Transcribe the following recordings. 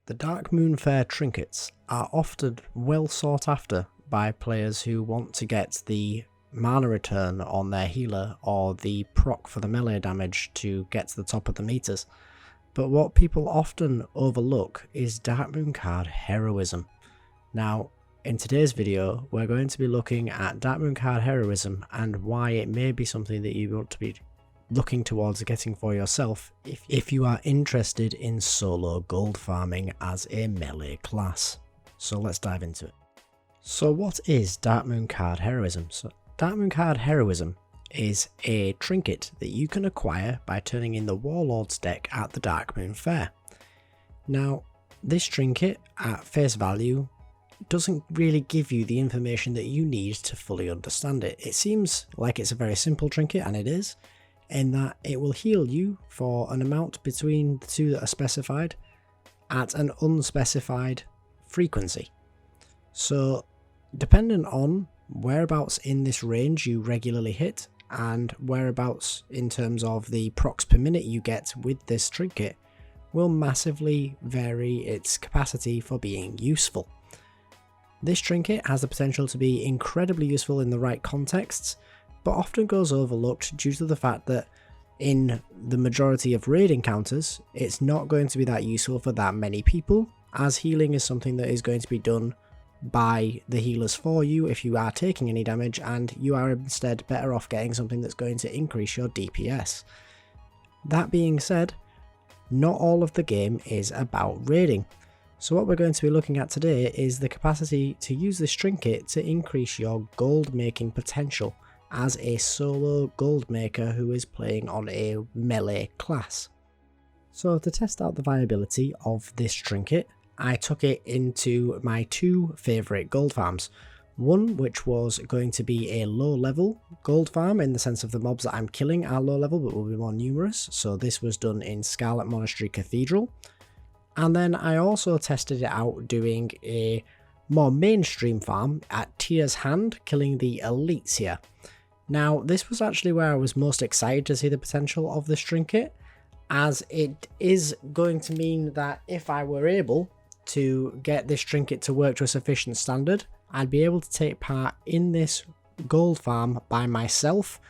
The Darkmoon Fair trinkets are often well sought after by players who want to get the mana return on their healer or the proc for the melee damage to get to the top of the meters. But what people often overlook is Darkmoon card Heroism. Now, in today's video, we're going to be looking at Darkmoon card Heroism and why it may be something that you want to be looking towards getting for yourself if you are interested in solo gold farming as a melee class. So let's dive into it. So what is Darkmoon card Heroism? So Darkmoon card Heroism is a trinket that you can acquire by turning in the Warlord's deck at the Darkmoon Fair. Now, this trinket at face value doesn't really give you the information that you need to fully understand it. It seems like it's a very simple trinket, and it is, in that it will heal you for an amount between the two that are specified at an unspecified frequency. So dependent on whereabouts in this range you regularly hit and whereabouts in terms of the procs per minute you get with this trinket will massively vary its capacity for being useful. This trinket has the potential to be incredibly useful in the right contexts, but often goes overlooked due to the fact that in the majority of raid encounters, it's not going to be that useful for that many people, as healing is something that is going to be done by the healers for you if you are taking any damage, and you are instead better off getting something that's going to increase your DPS. That being said, not all of the game is about raiding. So what we're going to be looking at today is the capacity to use this trinket to increase your gold making potential as a solo gold maker who is playing on a melee class. So to test out the viability of this trinket, I took it into my two favourite gold farms. One which was going to be a low level gold farm in the sense of the mobs that I'm killing are low level but will be more numerous, so this was done in Scarlet Monastery Cathedral. And then I also tested it out doing a more mainstream farm at Tyr's Hand, killing the elites here. Now, this was actually where I was most excited to see the potential of this trinket, as it is going to mean that if I were able to get this trinket to work to a sufficient standard, I'd be able to take part in this gold farm by myself.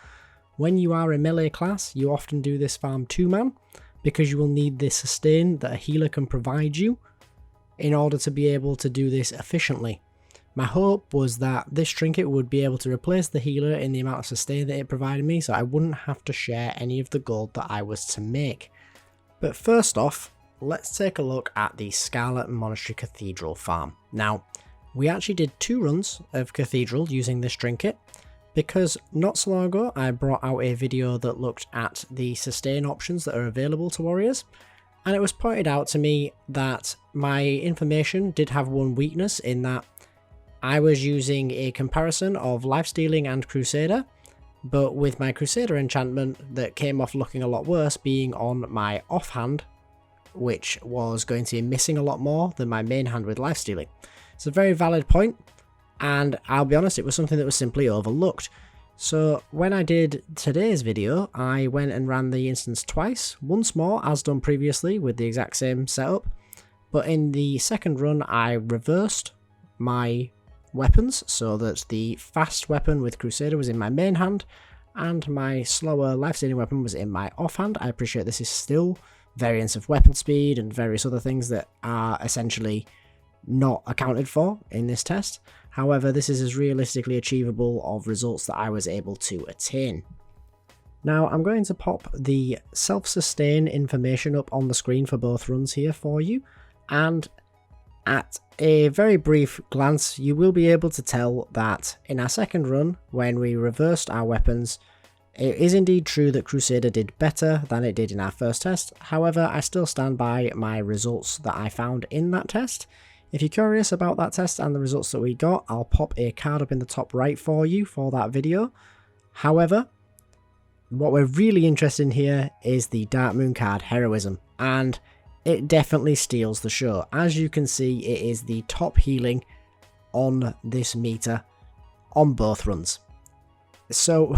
When you are a melee class, you often do this farm 2-man, because you will need the sustain that a healer can provide you in order to be able to do this efficiently. My hope was that this trinket would be able to replace the healer in the amount of sustain that it provided me, so I wouldn't have to share any of the gold that I was to make. But first off, let's take a look at the Scarlet Monastery Cathedral farm. Now, we actually did 2 runs of Cathedral using this trinket, because not so long ago I brought out a video that looked at the sustain options that are available to warriors, and it was pointed out to me that my information did have one weakness in that I was using a comparison of Lifestealing and Crusader, but with my Crusader enchantment that came off looking a lot worse being on my offhand, which was going to be missing a lot more than my main hand with Lifestealing. It's a very valid point, and I'll be honest, it was something that was simply overlooked. So when I did today's video, I went and ran the instance twice, once more as done previously with the exact same setup, but in the second run I reversed my weapons so that the fast weapon with Crusader was in my main hand and my slower lifestealing weapon was in my offhand. I appreciate this is still variants of weapon speed and various other things that are essentially not accounted for in this test. However, this is as realistically achievable of results that I was able to attain. Now I'm going to pop the self-sustain information up on the screen for both runs here for you, and at a very brief glance you will be able to tell that in our second run, when we reversed our weapons, it is indeed true that Crusader did better than it did in our first test. However, I still stand by my results that I found in that test. If you're curious about that test and the results that we got, I'll pop a card up in the top right for you for that video. However, what we're really interested in here is the Darkmoon card Heroism, and it definitely steals the show. As you can see, it is the top healing on this meter on both runs. So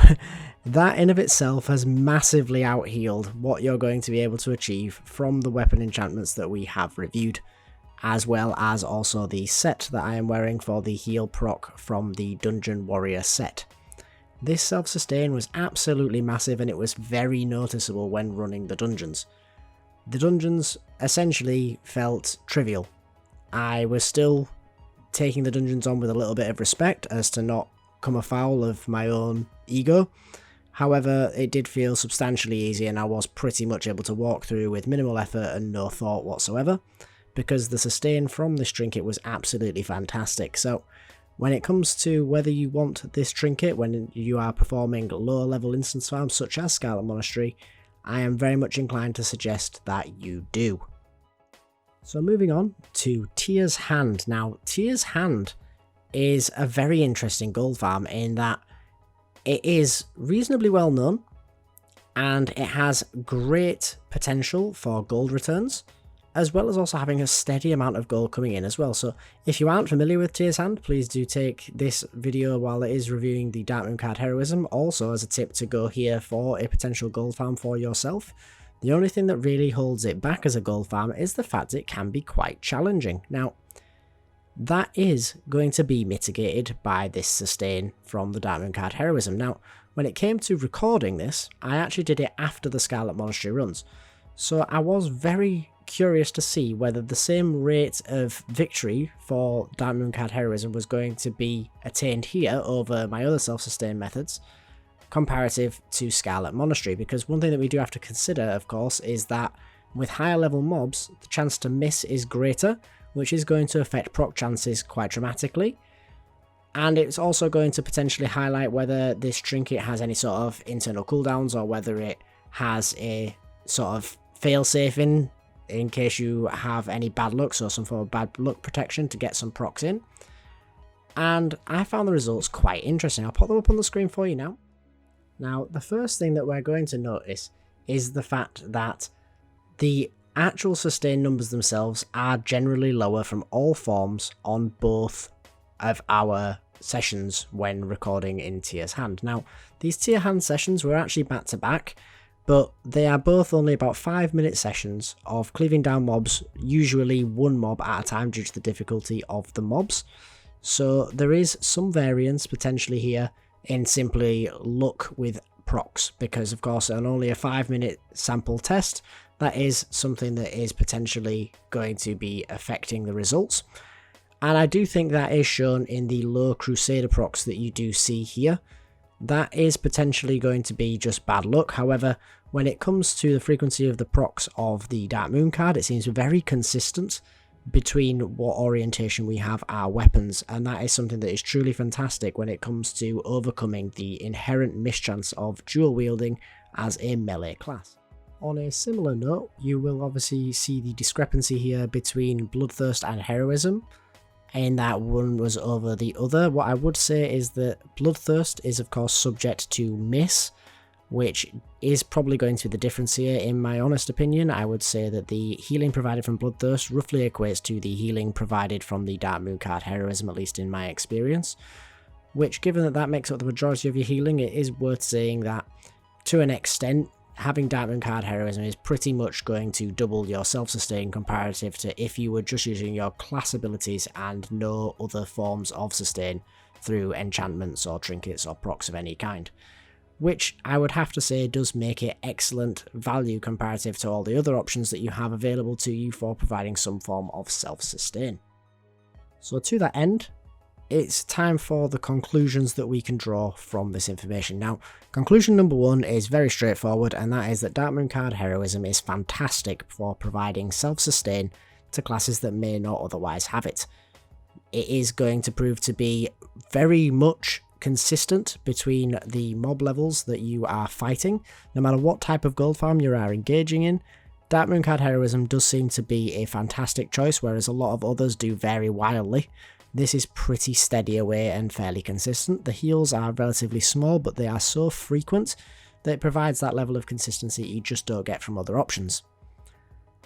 that in of itself has massively out-healed what you're going to be able to achieve from the weapon enchantments that we have reviewed. as well as also the set that I am wearing for the heal proc from the Dungeon Warrior set. This self-sustain was absolutely massive and it was very noticeable when running the dungeons. The dungeons essentially felt trivial. I was still taking the dungeons on with a little bit of respect as to not come afoul of my own ego. However, it did feel substantially easy and I was pretty much able to walk through with minimal effort and no thought whatsoever, because the sustain from this trinket was absolutely fantastic. So when it comes to whether you want this trinket when you are performing lower level instance farms such as Scarlet Monastery, I am very much inclined to suggest that you do. So moving on to Tyr's Hand. Now, Tyr's Hand is a very interesting gold farm in that it is reasonably well known and it has great potential for gold returns, as well as also having a steady amount of gold coming in as well. So if you aren't familiar with Tyr's Hand, please do take this video while it is reviewing the Darkmoon card Heroism also as a tip to go here for a potential gold farm for yourself. The only thing that really holds it back as a gold farm is the fact it can be quite challenging. Now, that is going to be mitigated by this sustain from the Darkmoon card Heroism. Now, when it came to recording this, I actually did it after the Scarlet Monastery runs. So I was very curious to see whether the same rate of victory for Darkmoon card Heroism was going to be attained here over my other self-sustain methods comparative to Scarlet Monastery, because one thing that we do have to consider, of course, is that with higher level mobs, the chance to miss is greater, which is going to affect proc chances quite dramatically. And it's also going to potentially highlight whether this trinket has any sort of internal cooldowns or whether it has a sort of failsafe in case you have any bad luck, so some form of bad luck protection to get some procs in. And I found the results quite interesting. I'll put them up on the screen for you now. Now, the first thing that we're going to notice is the fact that the actual sustain numbers themselves are generally lower from all forms on both of our sessions when recording in Tyr's Hand. Now, these Tyr Hand sessions were actually back to back, but they are both only about 5-minute sessions of cleaving down mobs, usually one mob at a time due to the difficulty of the mobs. So there is some variance potentially here in simply luck with procs, because of course on only a 5-minute sample test, that is something that is potentially going to be affecting the results. And I do think that is shown in the low Crusader procs that you do see here. That is potentially going to be just bad luck. However, when it comes to the frequency of the procs of the Darkmoon card, it seems very consistent between what orientation we have our weapons, and that is something that is truly fantastic when it comes to overcoming the inherent mischance of dual wielding as a melee class. On a similar note, you will obviously see the discrepancy here between Bloodthirst and Heroism, and that one was over the other. What I would say is that Bloodthirst is of course subject to miss, which is probably going to be the difference here. In my honest opinion, I would say that the healing provided from Bloodthirst roughly equates to the healing provided from the Darkmoon card Heroism, at least in my experience, which, given that that makes up the majority of your healing, it is worth saying that to an extent having Darkmoon card Heroism is pretty much going to double your self-sustain comparative to if you were just using your class abilities and no other forms of sustain through enchantments or trinkets or procs of any kind, which I would have to say does make it excellent value comparative to all the other options that you have available to you for providing some form of self-sustain. So to that end, it's time for the conclusions that we can draw from this information. Now, conclusion number one is very straightforward, and that is that Darkmoon card Heroism is fantastic for providing self-sustain to classes that may not otherwise have it. It is going to prove to be very much consistent between the mob levels that you are fighting, no matter what type of gold farm you are engaging in. Darkmoon card Heroism does seem to be a fantastic choice, whereas a lot of others do vary wildly. This is pretty steady away and fairly consistent. The heals are relatively small, but they are so frequent that it provides that level of consistency you just don't get from other options.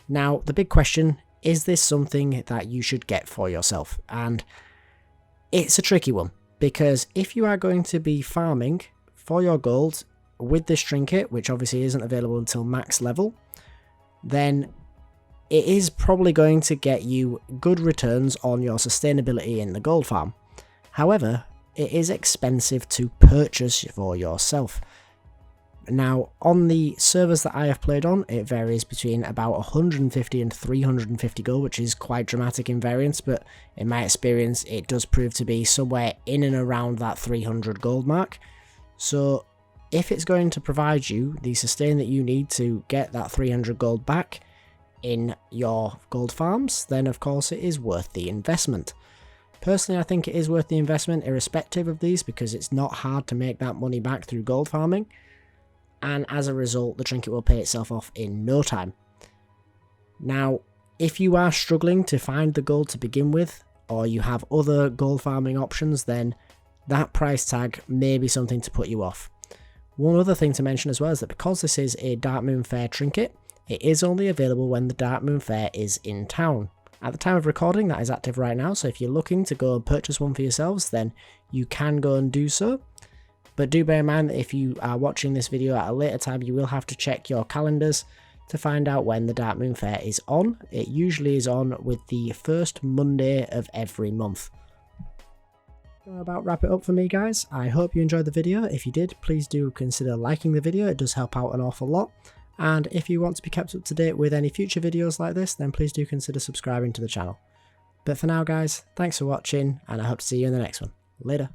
Now, the big question, is this something that you should get for yourself? And it's a tricky one, because if you are going to be farming for your gold with this trinket, which obviously isn't available until max level, then it is probably going to get you good returns on your sustainability in the gold farm. However, it is expensive to purchase for yourself. Now, on the servers that I have played on, it varies between about 150 and 350 gold, which is quite dramatic in variance, but in my experience, it does prove to be somewhere in and around that 300 gold mark. So, if it's going to provide you the sustain that you need to get that 300 gold back in your gold farms, then of course it is worth the investment. Personally, I think it is worth the investment irrespective of these, because it's not hard to make that money back through gold farming, and as a result the trinket will pay itself off in no time. Now, if you are struggling to find the gold to begin with, or you have other gold farming options, then that price tag may be something to put you off. One other thing to mention as well is that because this is a Darkmoon Fair trinket, it is only available when the Darkmoon Fair is in town. At the time of recording, that is active right now, so if you're looking to go and purchase one for yourselves, then you can go and do so. But do bear in mind that if you are watching this video at a later time, you will have to check your calendars to find out when the Darkmoon Fair is on. It usually is on with the first Monday of every month. That'll about wrap it up for me, guys. I hope you enjoyed the video. If you did, please do consider liking the video. It does help out an awful lot. And if you want to be kept up to date with any future videos like this, then please do consider subscribing to the channel. But for now, guys, thanks for watching, and I hope to see you in the next one. Later.